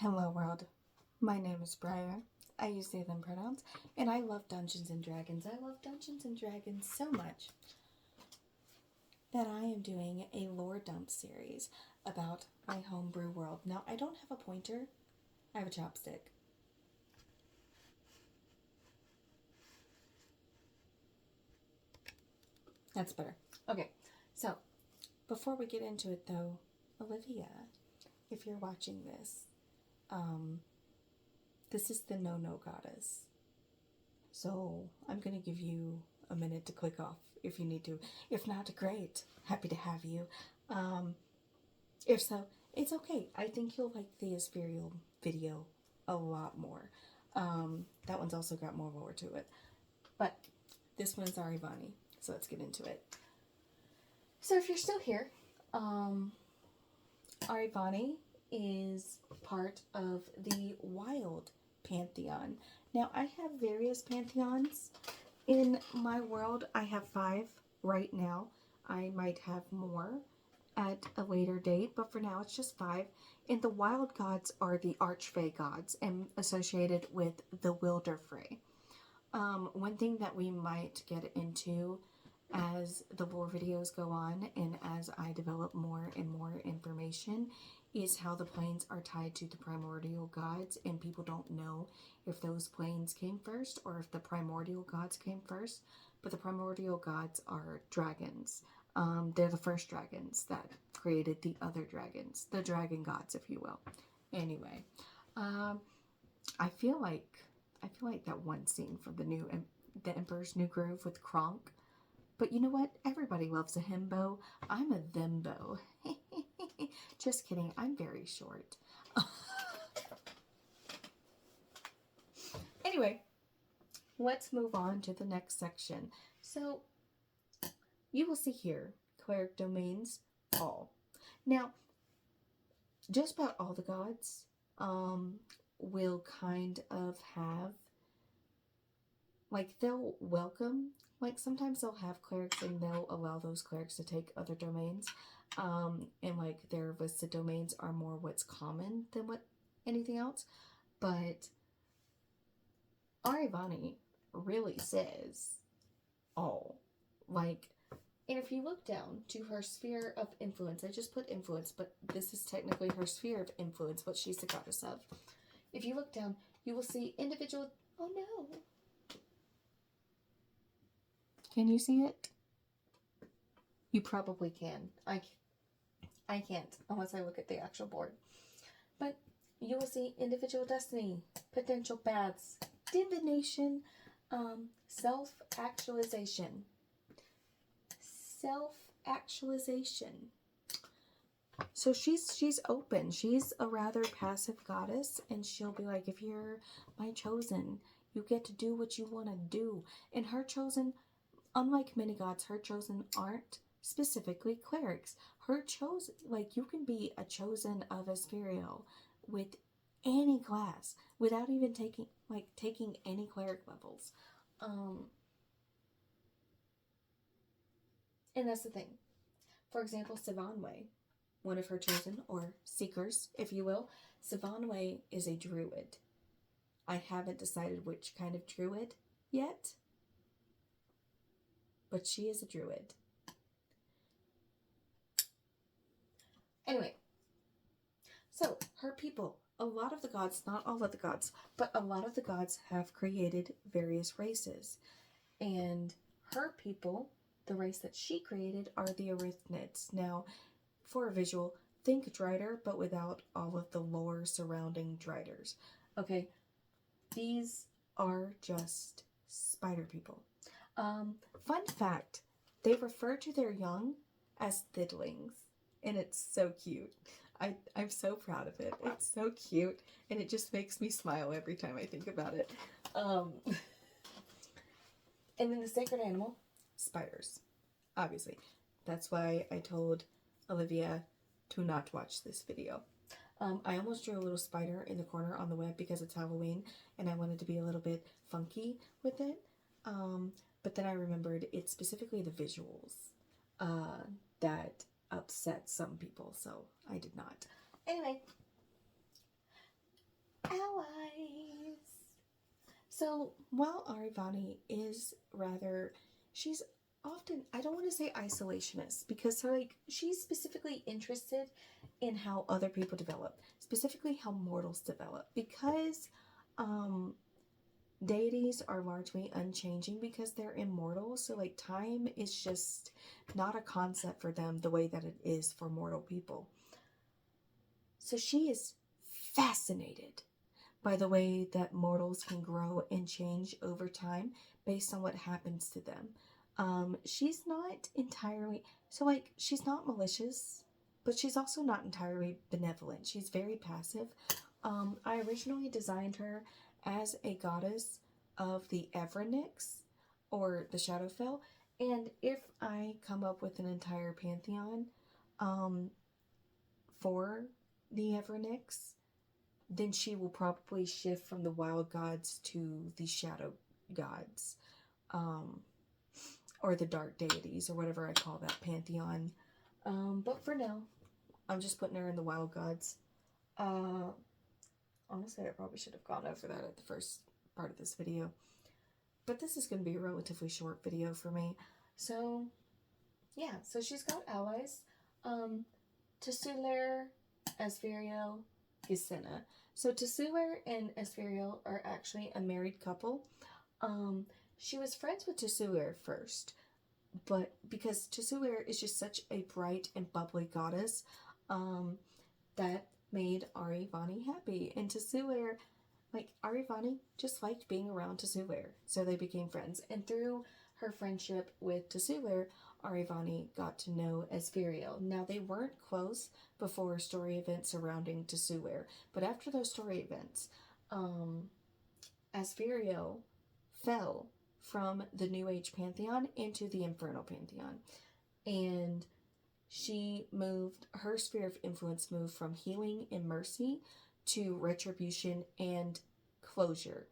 Hello world, my name is Briar. I use they them pronouns, and I love Dungeons and Dragons. I love Dungeons and Dragons so much that I am doing a lore dump series about my homebrew world. Now, I don't have a pointer, I have a chopstick. That's better. Okay, so before we get into it though, Olivia, if you're watching this, this is the no goddess. So I'm going to give you a minute to click off if you need to. If not, great. Happy to have you. If so, it's okay. I think you'll like the Asperial video a lot more. That one's also got more lore to it. But this one's Arivani, so let's get into it. So if you're still here, Arivani is part of the wild pantheon. Now, I have various pantheons in my world. I have 5 right now. I might have more at a later date, but for now it's just 5. And the wild gods are the archfey gods and associated with the Wilderfrey. One thing that we might get into as the lore videos go on and as I develop more and more information is how the planes are tied to the primordial gods, and people don't know if those planes came first or if the primordial gods came first. But the primordial gods are dragons. They're the first dragons that created the other dragons, the dragon gods, if you will. Anyway, I feel like that one scene from the Emperor's New Groove with Kronk. But you know what? Everybody loves a himbo. I'm a thembo. Just kidding. I'm very short. Anyway, let's move on to the next section. So, you will see here, cleric domains, all. Now, just about all the gods will kind of have, like, they'll welcome, like, sometimes they'll have clerics and they'll allow those clerics to take other domains. And, like, their listed domains are more what's common than what anything else. But Arivani really says all. Like, and if you look down to her sphere of influence, I just put influence, but this is technically her sphere of influence, what she's the goddess of. If you look down, you will see individual... Oh, no. Can you see it? You probably can. I can't unless I look at the actual board. But you will see individual destiny, potential paths, divination, self-actualization. Self-actualization. So she's open. She's a rather passive goddess, and she'll be like, if you're my chosen, you get to do what you want to do. And her chosen, unlike many gods, her chosen aren't specifically clerics. Her chosen, like, you can be a chosen of Asperial with any class without even taking any cleric levels. And that's the thing. For example, Sivanwe, one of her chosen, or seekers, if you will, Sivanwe is a druid. I haven't decided which kind of druid yet, but she is a druid. Anyway, so her people, a lot of the gods, not all of the gods, but a lot of the gods have created various races. And her people, the race that she created, are the Arithnids. Now, for a visual, think Drider, but without all of the lore surrounding Driders. Okay, these are just spider people. Fun fact, they refer to their young as thidlings, and it's so cute. I'm so proud of it. It's so cute, and it just makes me smile every time I think about it. And then the sacred animal, spiders. Obviously. That's why I told Olivia to not watch this video. I almost drew a little spider in the corner on the web because it's Halloween, and I wanted to be a little bit funky with it. But then I remembered it's specifically the visuals that upset some people, so I did not. Anyway, So while Arivani is rather, she's often, I don't want to say isolationist, because like she's specifically interested in how other people develop, specifically how mortals develop, because um deities are largely unchanging because they're immortal. So like time is just not a concept for them the way that it is for mortal people. So she is fascinated by the way that mortals can grow and change over time based on what happens to them. She's not entirely, so like, she's not malicious, but she's also not entirely benevolent. She's very passive. I originally designed her as a goddess of the Evernyx, or the Shadowfell, and if I come up with an entire pantheon for the Evernyx, then she will probably shift from the wild gods to the shadow gods, or the dark deities, or whatever I call that pantheon. But for now, I'm just putting her in the wild gods. Honestly, I probably should have gone over that at the first part of this video. But this is going to be a relatively short video for me. So, yeah. So she's got allies. Tsuler, Esfiriel, Gisena. So Tsuler and Esfiriel are actually a married couple. She was friends with Tsuler first, but because Tsuler is just such a bright and bubbly goddess, that made Arivani happy. And Tsuler, like, Arivani just liked being around Tsuler, so they became friends. And through her friendship with Tsuler, Arivani got to know Esfiriel. Now, they weren't close before story events surrounding Tsuler, but after those story events, Esfiriel fell from the New Age pantheon into the Infernal pantheon, and her sphere of influence moved from healing and mercy to retribution and closure,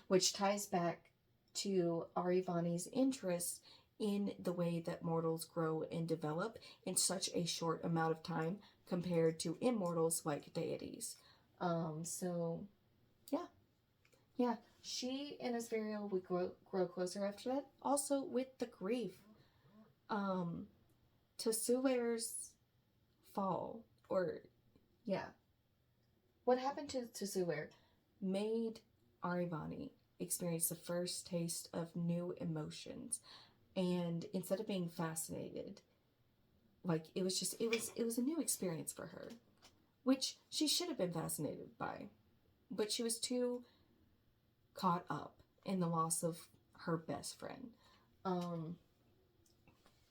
which ties back to Arivani's interest in the way that mortals grow and develop in such a short amount of time compared to immortals like deities. So, yeah. She and Asveriel would grow closer after that. Also, with the grief. Tsuler's fall, what happened to Tsuler made Arivani experience the first taste of new emotions. And instead of being fascinated, like, it was a new experience for her, which she should have been fascinated by, but she was too caught up in the loss of her best friend.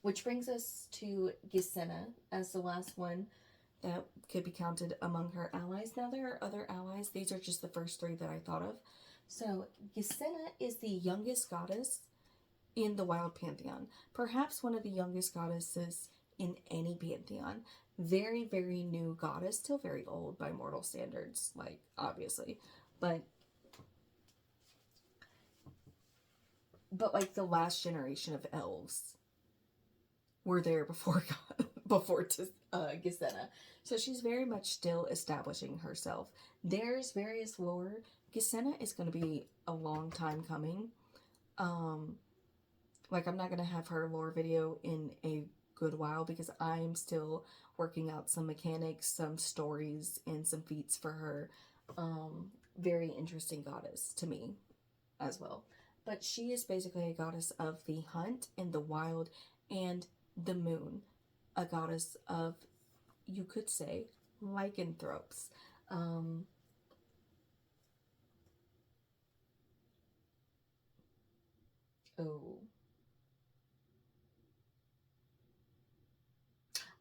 Which brings us to Gisena as the last one that could be counted among her allies. Now, there are other allies. These are just the first three that I thought of. So, Gisena is the youngest goddess in the Wild Pantheon. Perhaps one of the youngest goddesses in any pantheon. Very, very new goddess. Still very old by mortal standards, like, obviously. But like, the last generation of elves were there before Gisena. So she's very much still establishing herself. There's various lore. Gisena is going to be a long time coming. Like, I'm not going to have her lore video in a good while because I'm still working out some mechanics, some stories, and some feats for her. Very interesting goddess to me as well. But she is basically a goddess of the hunt and the wild and the moon. A goddess of, you could say, lycanthropes.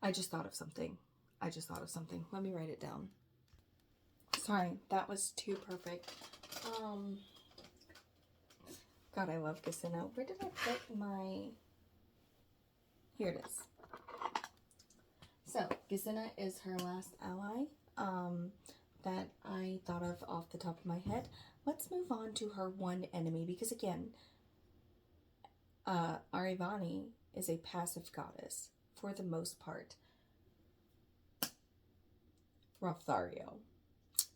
I just thought of something. Let me write it down. Sorry, that was too perfect. God, I love Gisena. Where did I put my... Here it is. So, Gisena is her last ally that I thought of off the top of my head. Let's move on to her one enemy, because again, Arivani is a passive goddess for the most part. Rothario.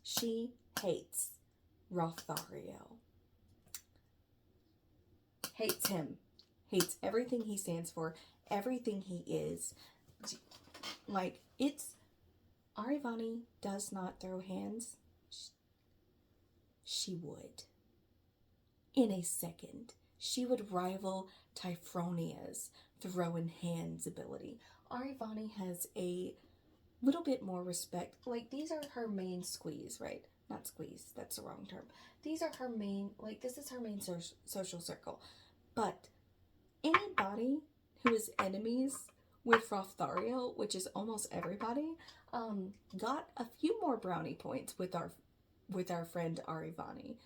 She hates Rothariel. Hates him. Hates everything he stands for, everything he is. Like, it's... Arivani does not throw hands. She would. In a second. She would rival Typhronia's throw-in hands ability. Arivani has a little bit more respect. Like, these are her main squeeze, right? Not squeeze, that's the wrong term. These are her main, like, this is her main social circle. But anybody who is enemies with Rothariel, which is almost everybody, got a few more brownie points with our friend Arivani.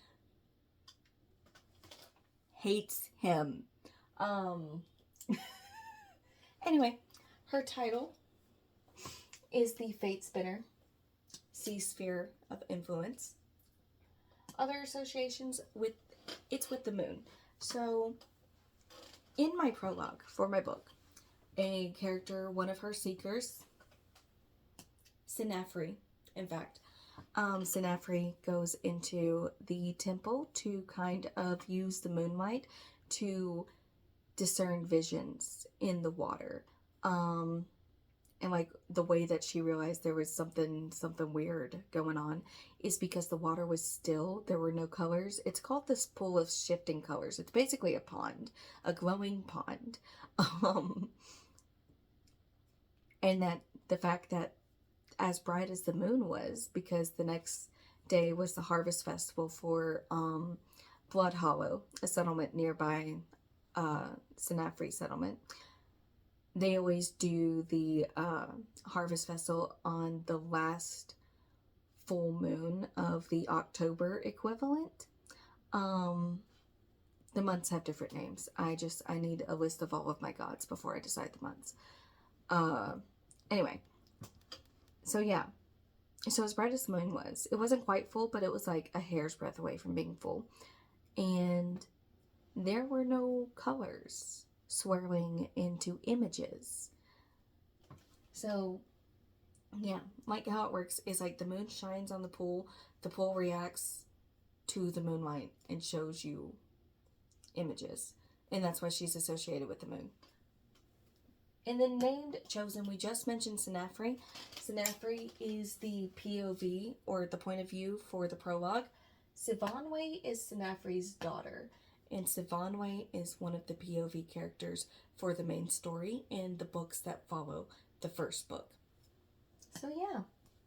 Hates him. Anyway, her title is the Fate Spinner, Sea Sphere of Influence. Other associations with the moon. So, in my prologue for my book, a character, one of her seekers, Sinafri, in fact, Sinafri goes into the temple to kind of use the moonlight to discern visions in the water. And like the way that she realized there was something weird going on is because the water was still. There were no colors. It's called this pool of shifting colors. It's basically a pond, a glowing pond. And that the fact that as bright as the moon was, because the next day was the harvest festival for Blood Hollow, a settlement nearby Sinafri settlement. They always do the harvest festival on the last full moon of the October equivalent. The months have different names. I need a list of all of my gods before I decide the months. Anyway. So yeah. So as bright as the moon was, it wasn't quite full, but it was like a hair's breadth away from being full. And there were no colors swirling into images. So, yeah, like how it works is like the moon shines on the pool reacts to the moonlight and shows you images. And that's why she's associated with the moon. And then named chosen, we just mentioned Sinafri. Sinafri is the POV, or the point of view, for the prologue. Sivanwe is Sinafri's daughter. And Sivanwe is one of the POV characters for the main story and the books that follow the first book. So yeah,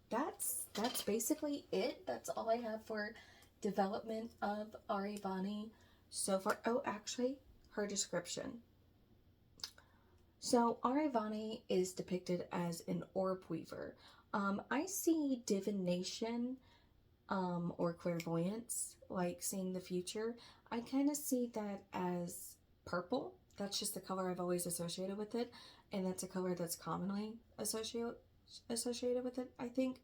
that's basically it. That's all I have for development of Arivani so far. Oh, actually, her description. So Arivani is depicted as an orb weaver. I see divination or clairvoyance, like seeing the future. I kind of see that as purple. That's just the color I've always associated with it, and that's a color that's commonly associated with it. I think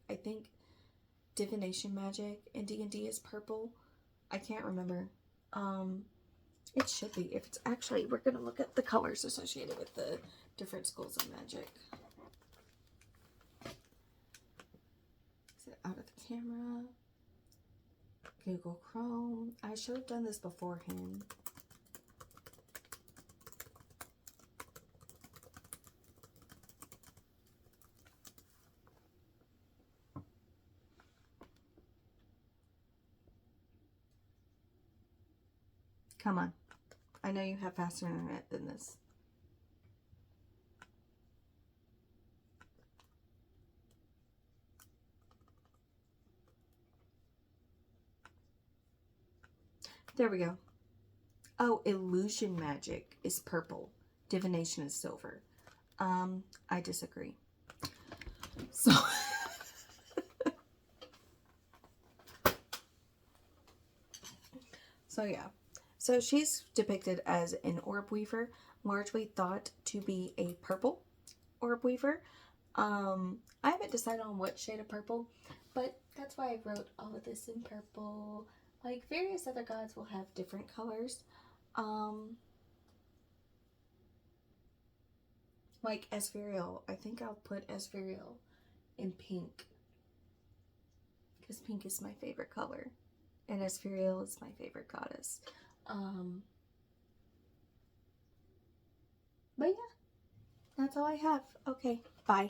divination magic in D&D is purple. I can't remember. It should be. If it's actually, we're gonna look at the colors associated with the different schools of magic. Is it out of the camera? Google Chrome. I should have done this beforehand. Come on. I know you have faster internet than this. There we go. Oh, illusion magic is purple. Divination is silver. I disagree. So... So yeah. So she's depicted as an orb weaver, largely thought to be a purple orb weaver. I haven't decided on what shade of purple, but that's why I wrote all of this in purple. Like various other gods will have different colors. Like Esfirial, I think I'll put Esfirial in pink, because pink is my favorite color. and Aspheriel is my favorite goddess. But yeah, that's all I have. Okay, bye.